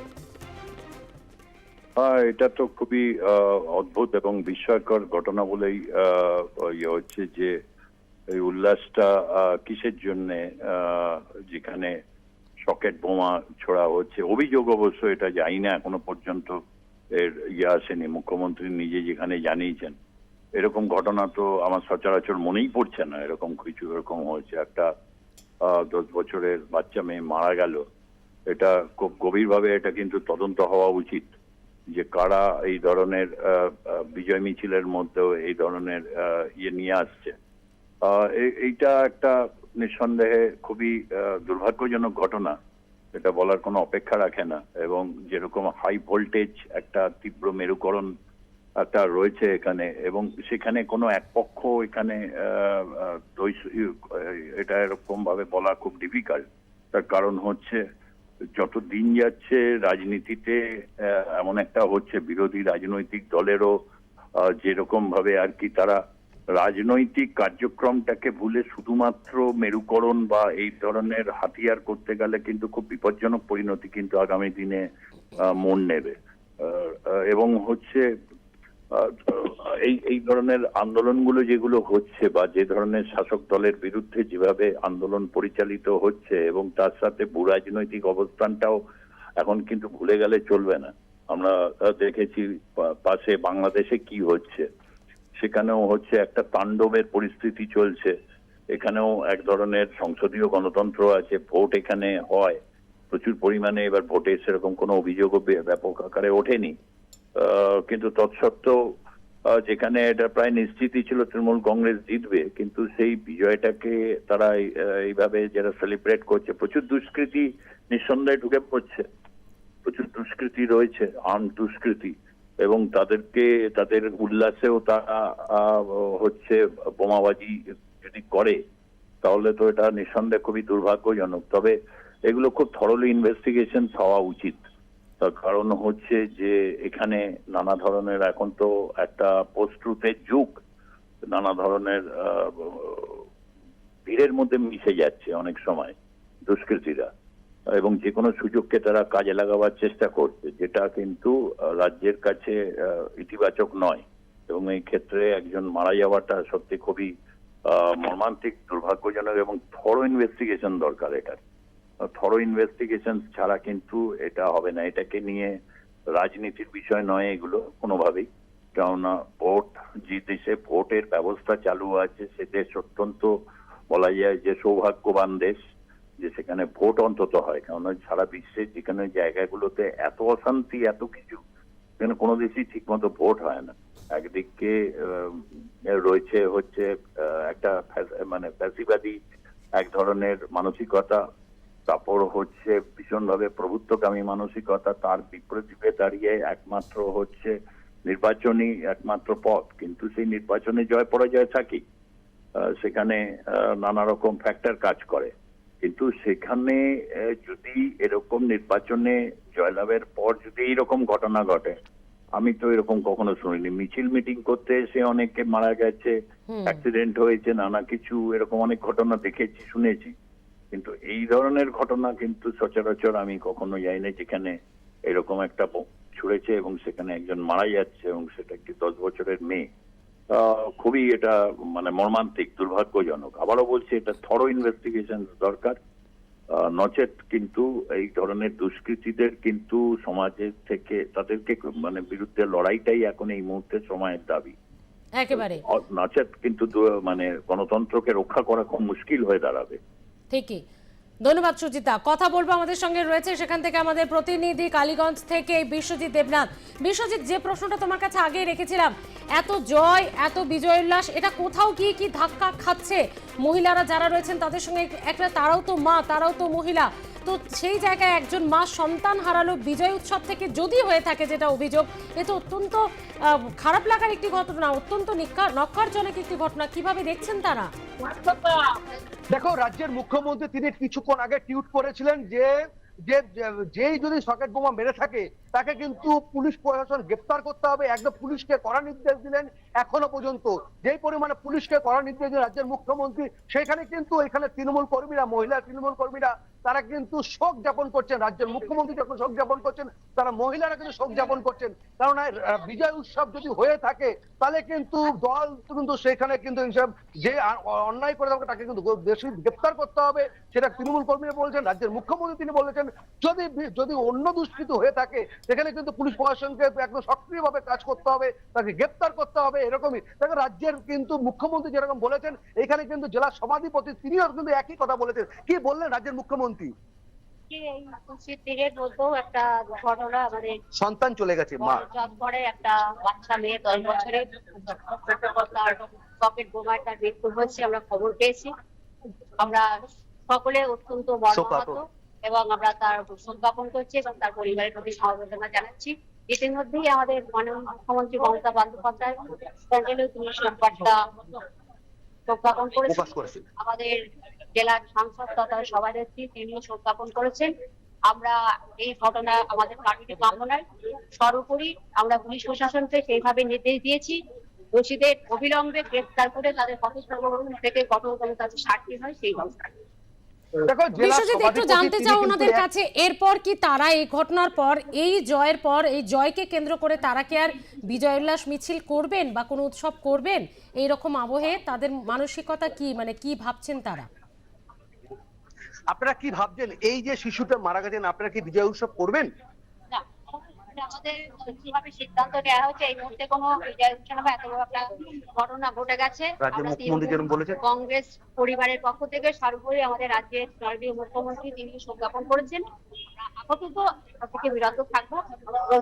এটা তো খুবই অদ্ভুত এবং বিস্ময়কর ঘটনা বলেই হচ্ছে যে এই উল্লাসটা কিসের জন্যে, যেখানে সকেট বোমা ছোড়া হচ্ছে। অভিযোগ অবশ্য এটা জানি না, এখনো পর্যন্ত এর আসেনি। মুখ্যমন্ত্রী নিজে যেখানে জানিয়েছেন, এরকম ঘটনা তো আমার সচরাচর মনেই পড়ছে না এরকম কিছু এরকম হয়েছে। একটা 10 বছরের বাচ্চা মেয়ে মারা গেল, এটা খুব গভীরভাবে এটা কিন্তু তদন্ত হওয়া উচিত। যে কারা এই ধরনের বিজয় মিছিলের মধ্যেও এই ধরনের নিয়ে আসছে। এইটা একটা নিঃসন্দেহে খুবই দুর্ভাগ্যজনক ঘটনা, এটা বলার কোনো অপেক্ষা রাখে না। এবং যেরকম হাই ভোল্টেজ একটা তীব্র মেরুকরণ একটা রয়েছে এখানে, এবং সেখানে কোনো এক পক্ষ এখানে এটা এরকম ভাবে বলা খুব ডিফিকাল্ট। তার কারণ হচ্ছে যত দিন যাচ্ছে রাজনীতিতে এমন একটা হচ্ছে, বিরোধী রাজনৈতিক দলেরও যেরকম ভাবে আর কি তারা রাজনৈতিক কার্যক্রমটাকে ভুলে শুধুমাত্র মেরুকরণ বা এই ধরনের হাতিয়ার করতে গেলে কিন্তু খুব বিপজ্জনক পরিণতি কিন্তু আগামী দিনে মন নেবে। এবং হচ্ছে এই ধরনের আন্দোলনগুলো যেগুলো হচ্ছে বা যে ধরনের শাসক দলের বিরুদ্ধে যেভাবে আন্দোলন পরিচালিত হচ্ছে, এবং তার সাথে ভূ রাজনৈতিক অবস্থানটাও এখন কিন্তু ভুলে গেলে চলবে না। আমরা দেখেছি পাশে বাংলাদেশে কি হচ্ছে, সেখানেও হচ্ছে একটা তাণ্ডবের পরিস্থিতি চলছে। এখানেও এক ধরনের সংসদীয় গণতন্ত্র আছে, ভোট এখানে হয় প্রচুর পরিমাণে, এবার ভোটে সেরকম কোনো অভিযোগও ব্যাপক আকারে ওঠেনি। কিন্তু তৎসত্ত্বেও যেখানে এটা প্রায় নিশ্চিতই ছিল তৃণমূল কংগ্রেস জিতবে, কিন্তু সেই বিজয়টাকে তারা এইভাবে যারা সেলিব্রেট করছে, প্রচুর দুষ্কৃতি নিঃসন্দেহে ঢুকে পড়ছে, প্রচুর দুষ্কৃতি রয়েছে, আর্ম দুষ্কৃতি, এবং তাদেরকে তাদের উল্লাসেও তারা হচ্ছে বোমাবাজি যদি করে তাহলে তো এটা নিঃসন্দেহে খুবই দুর্ভাগ্যজনক। তবে এগুলো খুব থরলি ইনভেস্টিগেশন হওয়া উচিত। তার কারণ হচ্ছে যে এখানে নানা ধরনের, এখন তো একটা পোস্ট ট্রুথের যুগ, নানা ধরনের ভিড়ের মধ্যে মিশে যাচ্ছে অনেক সময় দুষ্কৃতীরা, এবং যে কোনো সুযোগকে তারা কাজে লাগাবার চেষ্টা করছে, যেটা কিন্তু রাজ্যের কাছে ইতিবাচক নয়। এবং এই ক্ষেত্রে একজন মারা যাওয়াটা সত্যি খুবই মর্মান্তিক, দুর্ভাগ্যজনক, এবং থরো ইনভেস্টিগেশন দরকার। এটার থরো ইনভেস্টিগেশন ছাড়া কিন্তু এটা হবে না। এটাকে নিয়ে রাজনীতির বিষয় নয় এগুলো কোনোভাবেই, কেননা ভোট, যে দেশে ভোটের ব্যবস্থা চালু আছে সে দেশ অত্যন্ত বলা যায় যে সৌভাগ্যবান দেশ, যে সেখানে ভোট অন্তত হয়। কেননা সারা বিশ্বের যেখানে জায়গাগুলোতে এত অশান্তি, এত কিছু, সেখানে কোনো দেশই ঠিক মতো ভোট হয় না। একদিকে রয়েছে হচ্ছে একটা মানে ফ্যাসিবাদী এক ধরনের মানসিকতা, তারপর হচ্ছে ভীষণভাবে প্রভুত্বকামী মানসিকতা, তার বিপরীতে দাঁড়িয়ে একমাত্র হচ্ছে নির্বাচনই একমাত্র পথ। কিন্তু সেই নির্বাচনে জয় পরাজয় থাকি, সেখানে নানা রকম ফ্যাক্টর কাজ করে। কিন্তু সেখানে যদি এরকম নির্বাচনে জয়লাভের পর যদি এরকম ঘটনা ঘটে, আমি তো এরকম কখনো শুনিনি। মিছিল মিটিং করতে এসে অনেকে মারা গেছে, অ্যাক্সিডেন্ট হয়েছে, নানা কিছু এরকম অনেক ঘটনা দেখেছি, শুনেছি। কিন্তু এই ধরনের ঘটনা কিন্তু সচরাচর আমি কখনো যাইনি, যেখানে এরকম একটা ছুড়েছে এবং সেখানে একজন মারা যাচ্ছে, এবং সেটা একটি 10 বছরের মেয়ে। খুবই এটা মানে মর্মান্তিক, দুর্ভাগ্যজনক। আবারও বলছি, এটা থরো ইনভেস্টিগেশন দরকার, নচেত কিন্তু এই ধরনের দুষ্কৃতীদের কিন্তু সমাজের থেকে তাদেরকে মানে বিরুদ্ধে লড়াইটাই এখন এই মুহূর্তে সময়ের দাবি। একেবারে নচেত কিন্তু মানে গণতন্ত্রকে রক্ষা করা খুব মুশকিল হয়ে দাঁড়াবে। ঠিকই। ধন্যবাদ সুজিতা। কথা বলবো, আমাদের সঙ্গে রয়েছে সেখান থেকে আমাদের প্রতিনিধি কালীগঞ্জ থেকে বিশ্বজিৎ দেবনাথ। বিশ্বজিৎ, যে প্রশ্নটা তোমার কাছে আগেই রেখেছিলাম, এত জয়, এত বিজয় উল্লাস, এটা কোথাও কি কি ধাক্কা খাচ্ছে? মহিলারা যারা রয়েছেন তাদের সঙ্গে একটা, তারাও তো মা, তারাও তো মহিলা, তো সেই জায়গায় একজন মা সন্তান হারালো বিজয় উৎসব থেকে যদি হয়ে থাকে যেটা অভিযোগ, এ তো অত্যন্ত খারাপ লাগার একটি ঘটনা, অত্যন্ত নক্কারজনক একটি ঘটনা। কিভাবে দেখছেন তারা? দেখো, রাজ্যের মুখ্যমন্ত্রী তিনি কিছুক্ষণ আগে টুইট করেছিলেন যে যেই যদি সকেট বোমা মেরে থাকে তাকে কিন্তু পুলিশ প্রশাসন গ্রেফতার করতে হবে, একদম পুলিশকে কড়া নির্দেশ দিলেন। এখনো পর্যন্ত যেই পরিমাণে পুলিশকে কড়া নির্দেশ দিলেন রাজ্যের মুখ্যমন্ত্রী, সেখানে কিন্তু এখানে তৃণমূল কর্মীরা, মহিলা তৃণমূল কর্মীরা তারা কিন্তু শোক জ্ঞাপন করছেন। রাজ্যের মুখ্যমন্ত্রী যখন শোক জ্ঞাপন করছেন, তারা মহিলারা কিন্তু শোক জ্ঞাপন করছেন। কারণ বিজয় উৎসব যদি হয়ে থাকে তাহলে কিন্তু দল কিন্তু সেখানে কিন্তু এইসব যে অন্যায় করে থাকে তাকে কিন্তু বেশি গ্রেফতার করতে হবে, সেটা তৃণমূল কর্মীরা বলছেন। রাজ্যের মুখ্যমন্ত্রী তিনি বলেছেন যদি অন্য দুষ্কৃতি হয়ে থাকে সেখানে কিন্তু পুলিশ প্রশাসনকে একদম সক্রিয়ভাবে কাজ করতে হবে, তাকে গ্রেফতার করতে হবে। এরকমই দেখো, রাজ্যের কিন্তু মুখ্যমন্ত্রী যেরকম বলেছেন, এখানে কিন্তু জেলা সভাধিপতি তিনিও কিন্তু একই কথা বলেছেন। কি বললেন রাজ্যের মুখ্যমন্ত্রী? আজকে এই খুশির দিনের মধ্যেও একটা ঘটনা আমাদের সন্তান চলে গেছে মা। চটপড়ে একটা বাচ্চা মেয়ে 10 বছরের তার পকেট বোমায় তার মৃত্যু হয়েছে, আমরা খবর পেয়েছি। আমরা সকলে অত্যন্ত মর্মাহত এবং আমরা তার শোক জ্ঞাপন করছি এবং তার পরিবারের প্রতি সমবেদনা জানাচ্ছি। ইতিমধ্যেই আমাদের মাননীয় মুখ্যমন্ত্রী মমতা বন্দ্যোপাধ্যায় প্যান্ডেলেও তিনি সংবাদটা শোক জ্ঞাপন করেছেন। আমাদের জেলার সাংসদ তথা সভানেত্রী তিনিও শোক জ্ঞাপন করেছেন। আমরা এই ঘটনা আমাদের পার্টিতে কামনায় সর্বোপরি আমরা পুলিশ প্রশাসনকে সেইভাবে নির্দেশ দিয়েছি, দোষীদের অবিলম্বে গ্রেফতার করে তাদের কঠোর থেকে কঠোরতম তাদের শাস্তি হয় সেই ব্যবস্থা। দেখো, জেলা বিশ্বজিৎ, একটু সভাধিপতি জানতে তিনি চাও কিন্তু ওনাদের কাছে এরপর কি তারা এই ঘটনার পর এই জয়ের পর এই জয়কে কেন্দ্র করে তারা কি আর বিজয় উল্লাস মিছিল করবেন বা কোনো উৎসব করবেন? এই রকম আবহে তাদের মানসিকতা কি, মানে কি ভাবছেন তারা? আপনারা কি ভাবছেন, এই যে শিশুটা মারা গেছেন আপনারা কি বিজয় উৎসব করবেন? না, আমাদের কিভাবে সিদ্ধান্ত নেওয়া হয়েছে এই মুহূর্তে কোনো বিজয় উৎসব বা এত বড় একটা ঘটনা ঘটে গেছে। রাজ্যের মুখ্যমন্ত্রী যেরকম বলেছেন, কংগ্রেস পরিবারের পক্ষ থেকে সর্বোপরি আমাদের রাজ্যের মাননীয় মুখ্যমন্ত্রী তিনি শোক জ্ঞাপন করেছেন। আপাতত এটা থেকে বিরত থাকবো।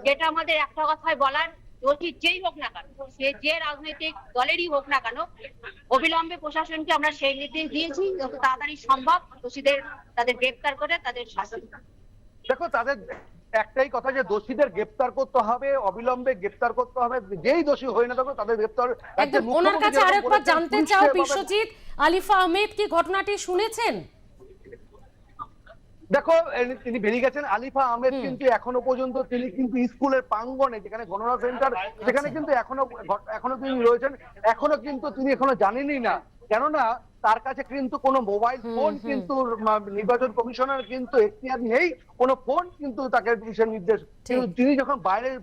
যেটা আমাদের একটা কথায় বলার, দোষী যেই হোক না কেন, সে যে রাজনৈতিক দলেরই হোক না কেন, অবিলম্বে প্রশাসনকে আমরা সেই নির্দেশ দিয়েছি যত তাড়াতাড়ি সম্ভব দোষীদের তাদের গ্রেফতার করে তাদের শাস্তি। দেখো তাদের একটাই কথা যে দোষীদের গ্রেফতার করতে হবে, অবিলম্বে গ্রেফতার করতে হবে, যেই দোষী হয় না থাকুক তাদের গ্রেফতার। একদম ওনার কাছে আরেকবার জানতে চাও বিশ্বজিৎ, আলিফা আহমেদ কি ঘটনাটি শুনেছেন? দেখো তিনি বেরিয়ে গেছেন। আলিফা আহমেদ কিন্তু এখনো পর্যন্ত তিনি কিন্তু স্কুলের প্রাঙ্গণে যেখানে গণনা সেন্টার সেখানে কিন্তু এখনো তিনি রয়েছেন। এখনো কিন্তু তিনি এখনো জানেনই না, কেননা তার কাছে কিন্তু কোনো মোবাইল ফোন কিন্তু নির্বাচন কমিশনের কিন্তু এখতিয়ার নেই, কোনো ফোন কিন্তু তাকে বিশেষ নির্দেশ। তিনি যখন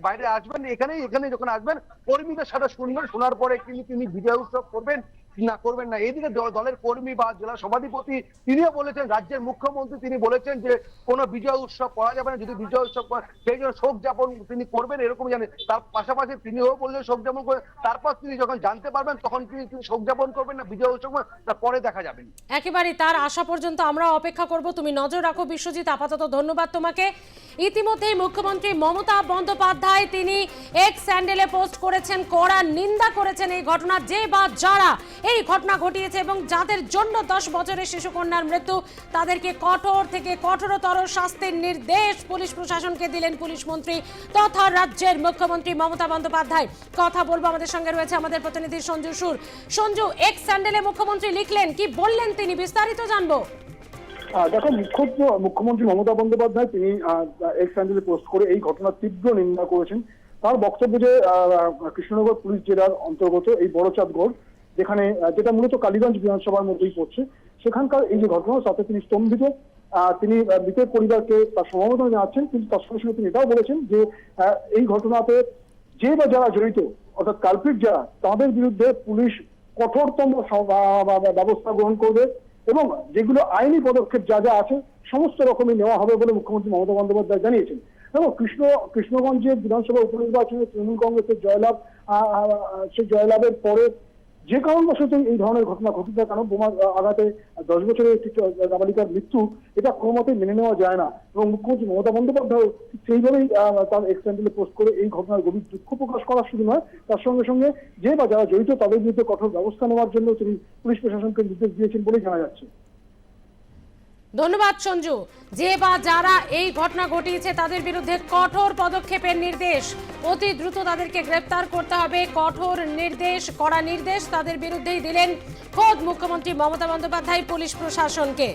বাইরে আসবেন, এখানে যখন আসবেন কর্মীদের সাথে শুনবেন, শোনার পরে কিন্তু তিনি বিজয় উৎসব করবেন না করবেন না। এইদিকে দলের কর্মী বা জেলা সভাধিপতি তিনিও বলেছেন, রাজ্যের মুখ্যমন্ত্রী তিনি বলেছেন যে কোনো বিজয় উৎসব করা যাবে না, যদি বিজয় উৎসব সেই জন্য শোক জ্ঞাপন তিনি করবেন এরকম জানেন। তার পাশাপাশি তিনিও বললেন শোক জ্ঞাপন করে তারপর তিনি যখন জানতে পারবেন তখন তিনি শোক জ্ঞাপন করবেন না বিজয় উৎসব, তারপরে দেখা যাবে। একেবারে তার আশা পর্যন্ত আমরা অপেক্ষা করব। তুমি নজর রাখো বিশ্বজিৎ, আপাতত ধন্যবাদ তোমাকে। ইতিমধ্যেই মুখ্যমন্ত্রী মমতা বন্দ্যোপাধ্যায় তিনি এক্স স্যান্ডেলে পোস্ট করেছেন, কড়া নিন্দা করেছেন এই ঘটনা, যে বা যারা এই ঘটনা ঘটিয়েছে এবং যাদের জন্য 10 বছরের শিশুকন্যার মৃত্যু তাদেরকে কঠোর থেকে কঠোরতর শাস্তির নির্দেশ পুলিশ প্রশাসনকে দিলেন পুলিশ মন্ত্রী তথা রাজ্যের মুখ্যমন্ত্রী মমতা বন্দ্যোপাধ্যায়। কথা বলবো, আমাদের সঙ্গে রয়েছে আমাদের প্রতিনিধি সঞ্জু সুর। সঞ্জু, এক্স স্যান্ডেলে মুখ্যমন্ত্রী লিখলেন, কি বললেন তিনি, বিস্তারিত জানবো। দেখো, মুখ্যমন্ত্রী মমতা বন্দ্যোপাধ্যায় তিনি এক্স স্যান্ডেলে পোস্ট করে এই ঘটনার তীব্র নিন্দা করেছেন। তার বক্তব্য যে কৃষ্ণনগর পুলিশ জেলার অন্তর্গত এই বড়চাঁদগড়, যেখানে যেটা মূলত কালীগঞ্জ বিধানসভার মধ্যেই পড়ছে, সেখানকার এই যে ঘটনা তাতে তিনি স্তম্ভিত। তিনি মৃতের পরিবারকে তার সমবেদনা জানাচ্ছেন, কিন্তু তার সঙ্গে সঙ্গে তিনি এটাও বলেছেন যে এই ঘটনাতে যে বা যারা জড়িত অর্থাৎ কালপ্রিট যারা, তাদের বিরুদ্ধে পুলিশ কঠোরতম ব্যবস্থা গ্রহণ করবে এবং যেগুলো আইনি পদক্ষেপ যা যা আছে সমস্ত রকমই নেওয়া হবে বলে মুখ্যমন্ত্রী মমতা বন্দ্যোপাধ্যায় জানিয়েছেন। এবং কৃষ্ণগঞ্জের বিধানসভা উপনির্বাচনে তৃণমূল কংগ্রেসের জয়লাভ, সেই জয়লাভের পরে যে কারণবশত এই ধরনের ঘটনা ঘটতে কেন বোমার আঘাতে 10 বছরের একটি নাবালিকার মৃত্যু, এটা কোনোমতেই মেনে নেওয়া যায় না। এবং মুখ্যমন্ত্রী মমতা বন্দ্যোপাধ্যায় সেইভাবেই তার এক্স স্যান্ডেলে পোস্ট করে এই ঘটনার গভীর দুঃখ প্রকাশ করা শুধু নয়, তার সঙ্গে সঙ্গে যে বা যারা জড়িত তাদের বিরুদ্ধে কঠোর ব্যবস্থা নেওয়ার জন্য তিনি পুলিশ প্রশাসনকে নির্দেশ দিয়েছেন বলেই জানা যাচ্ছে। ধন্যবাদ সঞ্জু। যে বা যারা এই ঘটনা ঘটিয়েছে তাদের বিরুদ্ধে কঠোর পদক্ষেপের নির্দেশ, অতি দ্রুত তাদেরকে গ্রেফতার করতে হবে, কঠোর নির্দেশ, কড়া নির্দেশ তাদের বিরুদ্ধেই দিলেন খোদ মুখ্যমন্ত্রী মমতা বন্দ্যোপাধ্যায় পুলিশ প্রশাসনকে।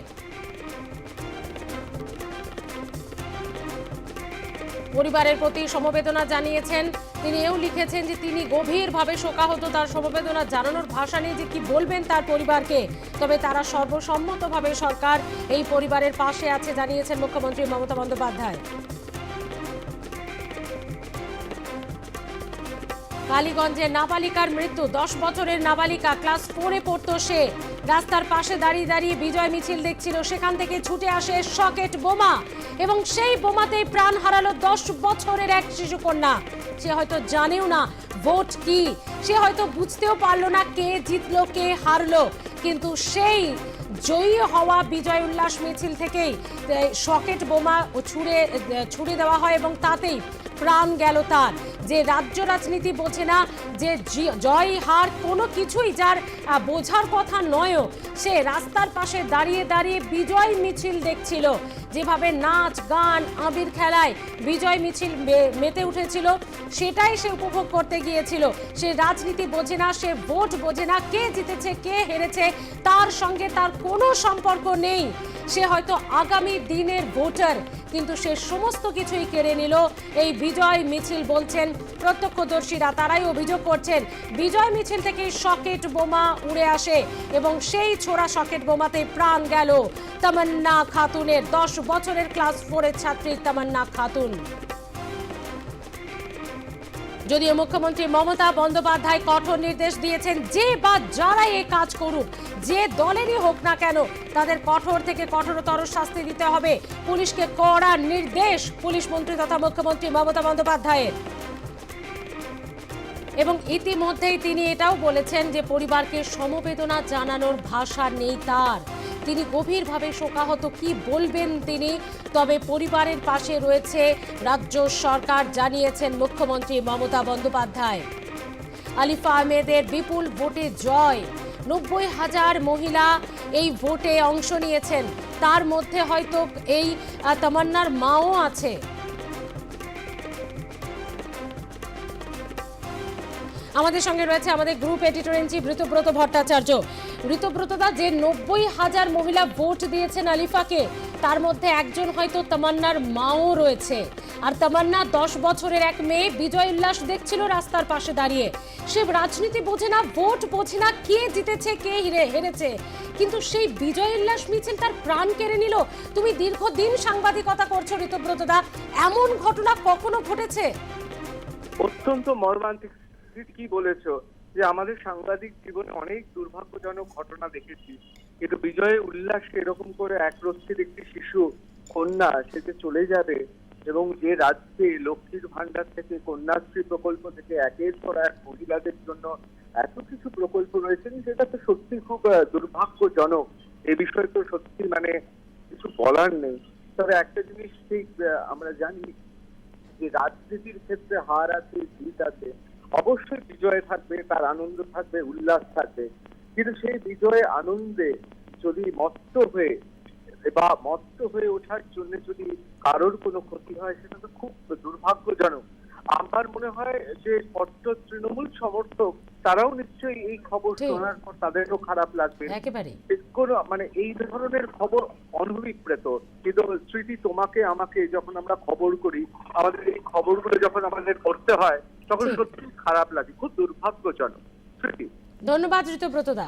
পরিবারের প্রতি সমবেদনা জানিয়েছেন তিনি, এও লিখেছেন যে তিনি গভীরভাবে শোকাহত, তার সমবেদনা জানানোর ভাষা নেই যে কি বলবেন তার পরিবারকে, তবে তারা সর্বসম্মতভাবে সরকার এই পরিবারের পাশে আছে জানিয়েছেন মুখ্যমন্ত্রী মমতা বন্দ্যোপাধ্যায়। কালীগঞ্জে নাবালিকার মৃত্যু, 10 বছরের নাবালিকা, ক্লাস 4-এ পড়তো সে। রাস্তার পাশে দাঁড়িয়ে দাঁড়িয়ে বিজয় মিছিল দেখছিল, সেখান থেকে ছুটে আসে সকেট বোমা এবং সেই বোমাতেই প্রাণ হারালো 10 বছরের এক শিশুকন্যা। সে হয়তো জানেও না ভোট কি, সে হয়তো বুঝতেও পারলো না কে জিতলো কে হারলো, কিন্তু সেই জয়ী হওয়া বিজয় উল্লাস মিছিল থেকেই সকেট বোমা ছুড়ে দেওয়া হয় এবং তাতেই প্রাণ গেল তার। যে রাজ্য রাজনীতি বোঝে না, যে জয় হার কোনো কিছুই যার বোঝার কথা নয়ও, সে রাস্তার পাশে দাঁড়িয়ে দাঁড়িয়ে বিজয় মিছিল দেখছিল। যেভাবে নাচ গান আবির খেলায় বিজয় মিছিল মেতে উঠেছিল, সেটাই সে উপভোগ করতে গিয়েছিল। সে রাজনীতি বোঝে না, সে ভোট বোঝে না, কে জিতেছে কে হেরেছে তার সঙ্গে তার কোনো সম্পর্ক নেই। সে হয়তো আগামী দিনের ভোটার, কিন্তু সে সমস্ত কিছুই কেড়ে নিল এই বিজয় মিছিল। বলছেন প্রত্যক্ষদর্শীরা, তারাই অভিযোগ করছেন বিজয় মিছিল থেকে সকেট বোমা উড়ে আসে এবং সেই ছোড়া সকেট বোমাতে প্রাণ গেল তামান্না খাতুনের, 10 বছরের ক্লাস 4-এর ছাত্রী তামান্না খাতুন। যদিও মুখ্যমন্ত্রী মমতা বন্দ্যোপাধ্যায় কঠোর নির্দেশ দিয়েছেন, যে বা যারাই এই কাজ করুক, যে দলেরই হোক না কেন, তাদের কঠোর থেকে কঠোরতর শাস্তি দিতে হবে। পুলিশকে কড়া নির্দেশ পুলিশ মন্ত্রী তথা মুখ্যমন্ত্রী মমতা বন্দ্যোপাধ্যায়ের। এবং ইতিমধ্যেই তিনি এটাও বলেছেন যে পরিবারকে সমবেদনা জানানোর ভাষা নেই তার। তিনি গভীরভাবে শোকাহত, কি বলবেন তিনি। তবে পরিবারের পাশে রয়েছে রাজ্য সরকার, জানিয়েছেন মুখ্যমন্ত্রী মমতা বন্দ্যোপাধ্যায়। আলিফা আহমেদের বিপুল ভোটে জয়, 90,000 মহিলা এই ভোটে অংশ নিয়েছেন, তার মধ্যে হয়তো এই তামান্নার মাও আছে। আমাদের সঙ্গে রয়েছে আমাদের group editor in chief Ritabrata Bhattacharya. ঋতব্রতদা, যে 90,000 মহিলা ভোট দিয়েছেন আলিফাকে, তার মধ্যে একজন হয়তো তামান্নার মাও রয়েছে। আর তামান্না 10 বছরের এক মেয়ে, বিজয় উল্লাস দেখছিল রাস্তার পাশে দাঁড়িয়ে। সে রাজনীতি বোঝে না, ভোট বোঝে না, কে জিতেছে কে হেরেছে, কিন্তু সেই বিজয় উল্লাস মিছিল তার প্রাণ কেড়ে নিল। তুমি দীর্ঘদিন সাংবাদিকতা করছো ঋতব্রতদা, এমন ঘটনা কখনো ঘটেছে? অত্যন্ত মর্মান্তিক। কি বলেছো যে আমাদের সাংবাদিক জীবনে অনেক দুর্ভাগ্যজনক ঘটনা দেখেছি, কিন্তু বিজয় উল্লাসে এরকম করে একরক্ষিত একটি শিশু কন্যা সে যে চলে যাবে, এবং যে রাজ্যে লক্ষ্মীর ভান্ডার থেকে কন্যাশ্রী প্রকল্প থেকে একের পর এক মহিলাদের জন্য এত কিছু প্রকল্প রয়েছে, সেটা তো সত্যি খুব দুর্ভাগ্যজনক। এ বিষয়ে তো সত্যি মানে কিছু বলার নেই। তবে একটা জিনিস ঠিক আমরা জানি যে রাজনীতির ক্ষেত্রে হার আছে, জিত আছে, অবশ্যই বিজয় থাকবে, তার আনন্দ থাকবে, উল্লাস থাকবে, কিন্তু সেই বিজয়ে আনন্দে যদি মত্ত হয়ে ওঠার জন্য যদি কারোর কোনো ক্ষতি হয়, সেটা তো খুব দুর্ভাগ্যজনক। আমার মনে হয় যে কট্টর তৃণমূল সমর্থক তারাও নিশ্চয়ই এই খবর শোনার পর তাদেরও খারাপ লাগবে। একেবারে কোনো মানে এই ধরনের খবর অনভিপ্রেত, কিন্তু স্মৃতি তোমাকে আমাকে যখন আমরা খবর করি, আমাদের এই খবরগুলো যখন আমাদের করতে হয়, তখন সত্যি খারাপ লাগে, খুব দুর্ভাগ্যজনক। স্মৃতি, ধন্যবাদ ঋতব্রতদা।